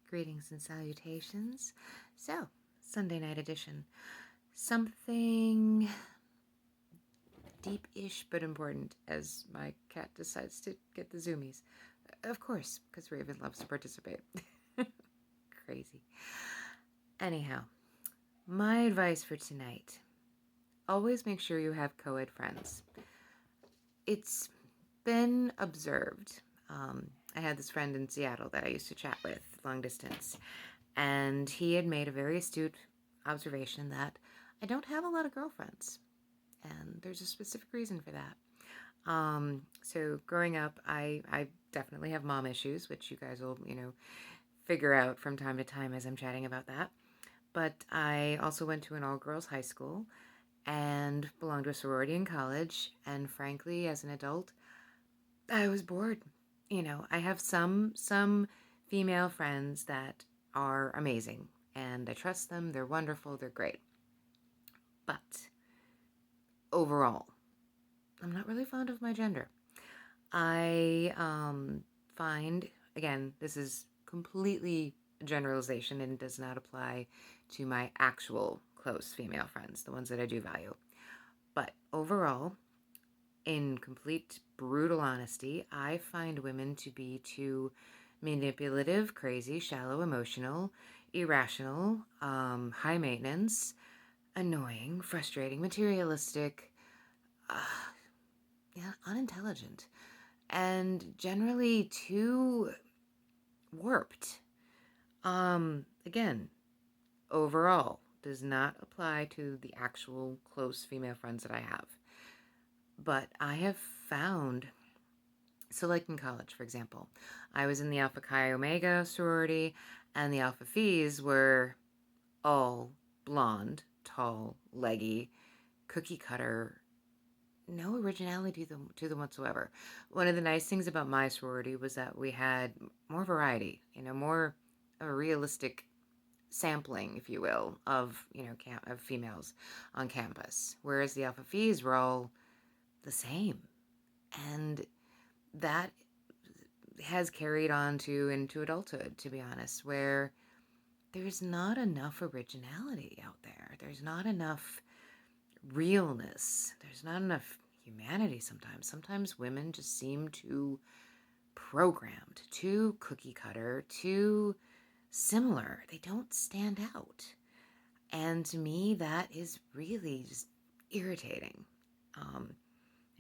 Greetings and salutations. So, Sunday night edition. Something deep-ish but important as my cat decides to get the zoomies. Of course, because Raven loves to participate. Crazy. Anyhow, my advice for tonight. Always make sure you have Coed friends. It's been observed. I had this friend in Seattle that I used to chat with long distance, and he had made a very astute observation that I don't have a lot of girlfriends, and there's a specific reason for that. So growing up, I definitely have mom issues, which you guys will, figure out from time to time as I'm chatting about that. But I also went to an all-girls high school and belonged to a sorority in college, and frankly, as an adult, I was bored. I have some female friends that are amazing, and I trust them. They're wonderful. They're great. But overall, I'm not really fond of my gender. I find, again, this is completely a generalization and does not apply to my actual close female friends, the ones that I do value. But overall, in complete brutal honesty, I find women to be too manipulative, crazy, shallow, emotional, irrational, high maintenance, annoying, frustrating, materialistic, uh, unintelligent, and generally too warped. Again, overall, does not apply to the actual close female friends that I have. But I have found, so like in college, for example, I was in the Alpha Chi Omega sorority, and the Alpha Phis were all blonde, tall, leggy, cookie cutter, no originality to them whatsoever. One of the nice things about my sorority was that we had more variety, more a realistic sampling, if you will, of of females on campus. Whereas the Alpha Phis were all the same, and that has carried on into adulthood, to be honest, where there's not enough originality out there. There's not enough realness. There's not enough humanity sometimes. Sometimes women just seem too programmed, too cookie cutter, too similar. They don't stand out. And to me, that is really just irritating.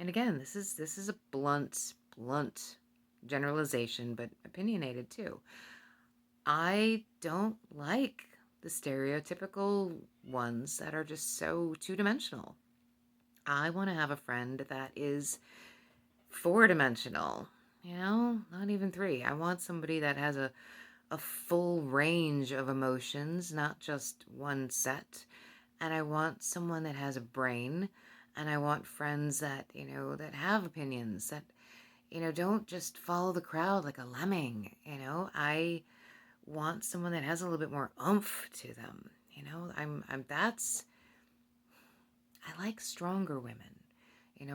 And again, this is a blunt generalization, but opinionated too. I don't like the stereotypical ones that are just so two-dimensional. I want to have a friend that is four-dimensional, not even three. I want somebody that has a full range of emotions, not just one set. And I want someone that has a brain, and I want friends that, that have opinions, that, don't just follow the crowd like a lemming. I want someone that has a little bit more oomph to them. I like stronger women.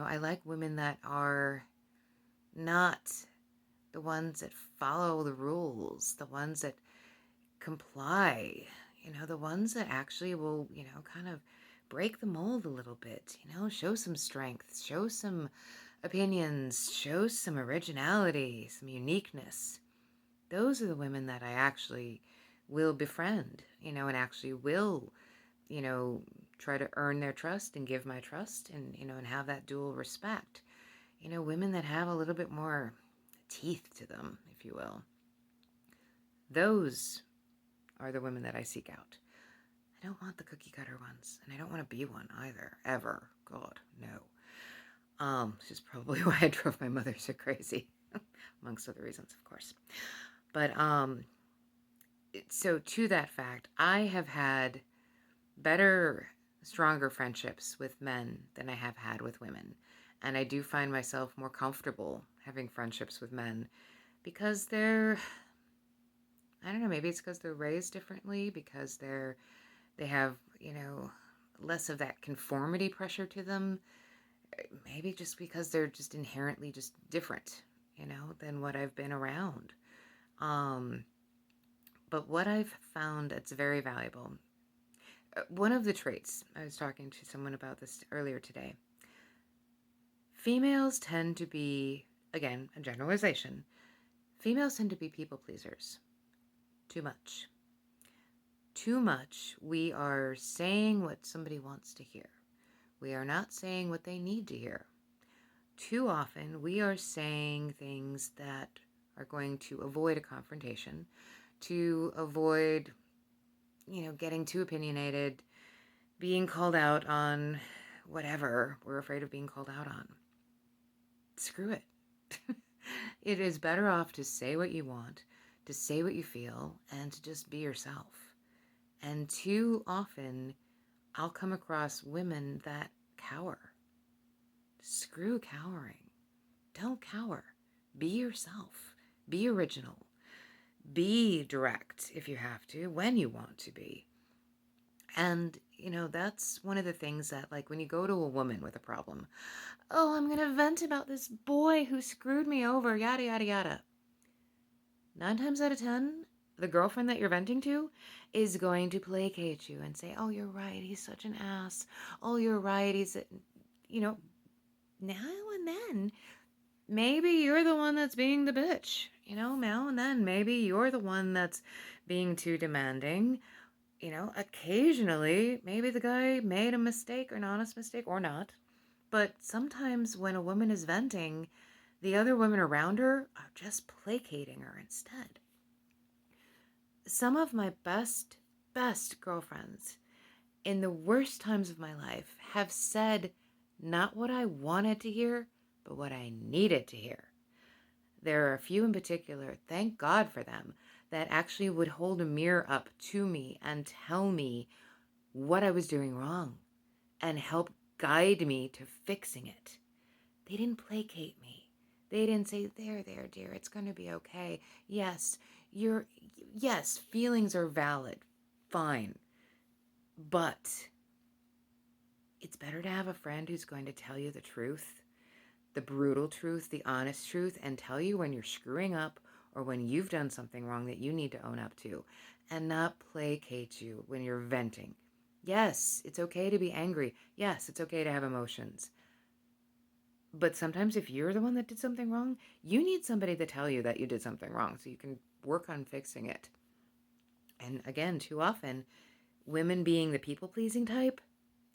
I like women that are not the ones that follow the rules, the ones that comply, the ones that actually will, kind of break the mold a little bit, show some strength, show some opinions, show some originality, some uniqueness. Those are the women that I actually will befriend, and actually will, try to earn their trust and give my trust and, and have that dual respect. Women that have a little bit more teeth to them, if you will. Those are the women that I seek out. I don't want the cookie cutter ones, and I don't want to be one either, ever. God, no. Which is probably why I drove my mother so crazy, amongst other reasons, of course. But, so to that fact, I have had better, stronger friendships with men than I have had with women. And I do find myself more comfortable having friendships with men because I don't know, maybe it's because they're raised differently, because they have, less of that conformity pressure to them. Maybe just because they're just inherently just different, than what I've been around. But what I've found that's very valuable, one of the traits, I was talking to someone about this earlier today, females tend to be, again, a generalization, females tend to be people pleasers. Too much. Too much. We are saying what somebody wants to hear. We are not saying what they need to hear. Too often, we are saying things that are going to avoid a confrontation, to avoid, getting too opinionated, being called out on whatever we're afraid of being called out on. Screw it. It is better off to say what you want, to say what you feel, and to just be yourself. And too often, I'll come across women that cower. Screw cowering. Don't cower. Be yourself. Be original. Be direct if you have to, when you want to be. And, that's one of the things that, like, when you go to a woman with a problem, oh, I'm going to vent about this boy who screwed me over, yada, yada, yada. 9 times out of 10, the girlfriend that you're venting to is going to placate you and say, oh, you're right, he's such an ass. Oh, you're right, he's, now and then, maybe you're the one that's being the bitch. Now and then, maybe you're the one that's being too demanding. Occasionally, maybe the guy made a mistake, an honest mistake, or not. But sometimes when a woman is venting, the other women around her are just placating her instead. Some of my best girlfriends in the worst times of my life have said not what I wanted to hear, but what I needed to hear. There are a few in particular, thank God for them, that actually would hold a mirror up to me and tell me what I was doing wrong and help guide me to fixing it. They didn't placate me. They didn't say, there, dear, it's going to be okay. Yes, feelings are valid. Fine. But it's better to have a friend who's going to tell you the truth, the brutal truth, the honest truth, and tell you when you're screwing up or when you've done something wrong that you need to own up to, and not placate you when you're venting. Yes, it's okay to be angry. Yes, it's okay to have emotions. But sometimes if you're the one that did something wrong, you need somebody to tell you that you did something wrong so you can work on fixing it. And again, too often, women being the people-pleasing type,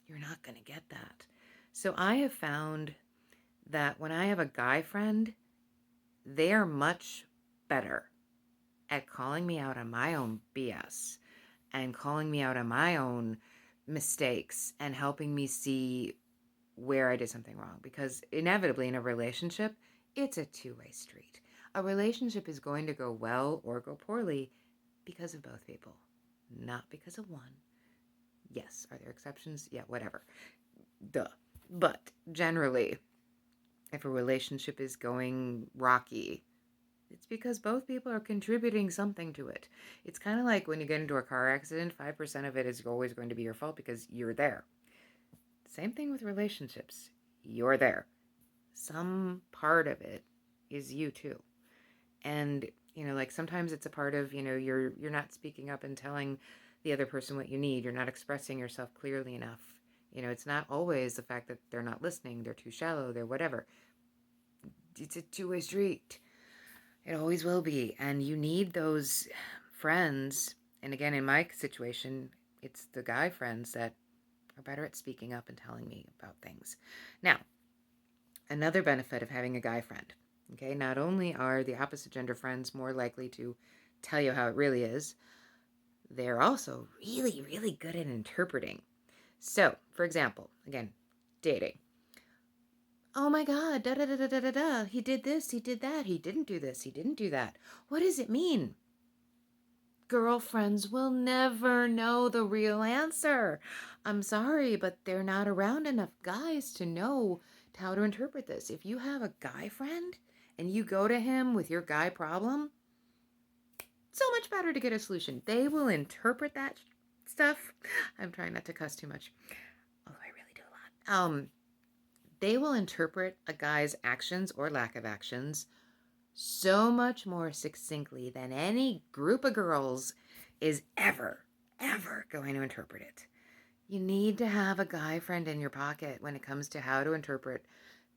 you're not going to get that. So I have found that when I have a guy friend, they are much better at calling me out on my own BS and calling me out on my own mistakes and helping me see where I did something wrong. Because inevitably in a relationship, it's a two-way street. A relationship is going to go well or go poorly because of both people, not because of one. Yes, are there exceptions? Yeah, whatever. Duh. But generally, if a relationship is going rocky, it's because both people are contributing something to it. It's kind of like when you get into a car accident, 5% of it is always going to be your fault because you're there. Same thing with relationships. You're there. Some part of it is you too. And, like sometimes it's a part of, you're not speaking up and telling the other person what you need. You're not expressing yourself clearly enough. It's not always the fact that they're not listening, they're too shallow, they're whatever. It's a two-way street. It always will be. And you need those friends. And again, in my situation, it's the guy friends that are better at speaking up and telling me about things. Now, another benefit of having a guy friend. Okay, not only are the opposite gender friends more likely to tell you how it really is, they're also really, really good at interpreting. So, for example, again, dating. Oh my God, da da da da da da da. He did this, he did that, he didn't do this, he didn't do that. What does it mean? Girlfriends will never know the real answer. I'm sorry, but they're not around enough guys to know how to interpret this. If you have a guy friend and you go to him with your guy problem, so much better to get a solution. They will interpret that stuff. I'm trying not to cuss too much, although I really do a lot. They will interpret a guy's actions or lack of actions so much more succinctly than any group of girls is ever going to interpret it. You need to have a guy friend in your pocket when it comes to how to interpret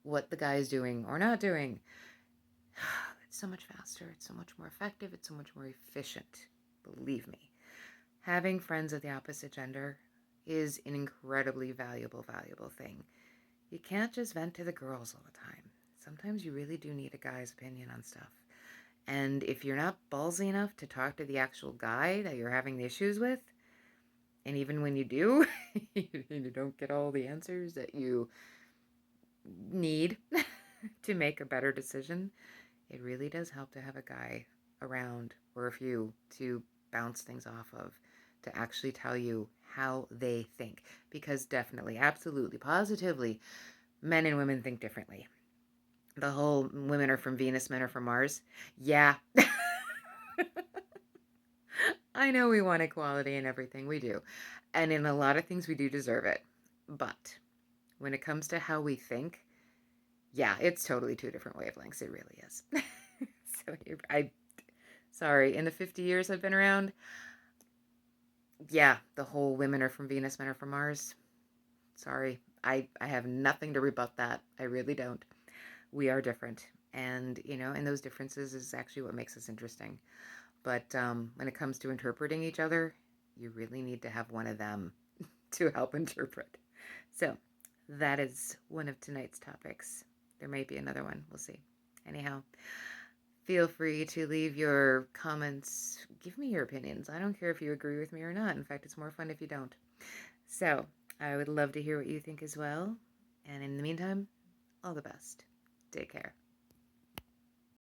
what the guy is doing or not doing. It's so much faster, it's so much more effective, it's so much more efficient. Believe me. Having friends of the opposite gender is an incredibly valuable thing. You can't just vent to the girls all the time. Sometimes you really do need a guy's opinion on stuff. And if you're not ballsy enough to talk to the actual guy that you're having the issues with, and even when you do, you don't get all the answers that you need to make a better decision, it really does help to have a guy around or a few to bounce things off of, to actually tell you how they think. Because definitely, absolutely, positively, men and women think differently. The whole women are from Venus, men are from Mars. Yeah. I know we want equality in everything we do. And in a lot of things, we do deserve it. But when it comes to how we think, yeah, it's totally two different wavelengths. It really is. Sorry, in the 50 years I've been around, yeah, the whole women are from Venus, men are from Mars. Sorry, I have nothing to rebut that. I really don't. We are different. And, and those differences is actually what makes us interesting. But when it comes to interpreting each other, you really need to have one of them to help interpret. So that is one of tonight's topics. There may be another one. We'll see. Anyhow, feel free to leave your comments. Give me your opinions. I don't care if you agree with me or not. In fact, it's more fun if you don't. So I would love to hear what you think as well. And in the meantime, all the best. Take care.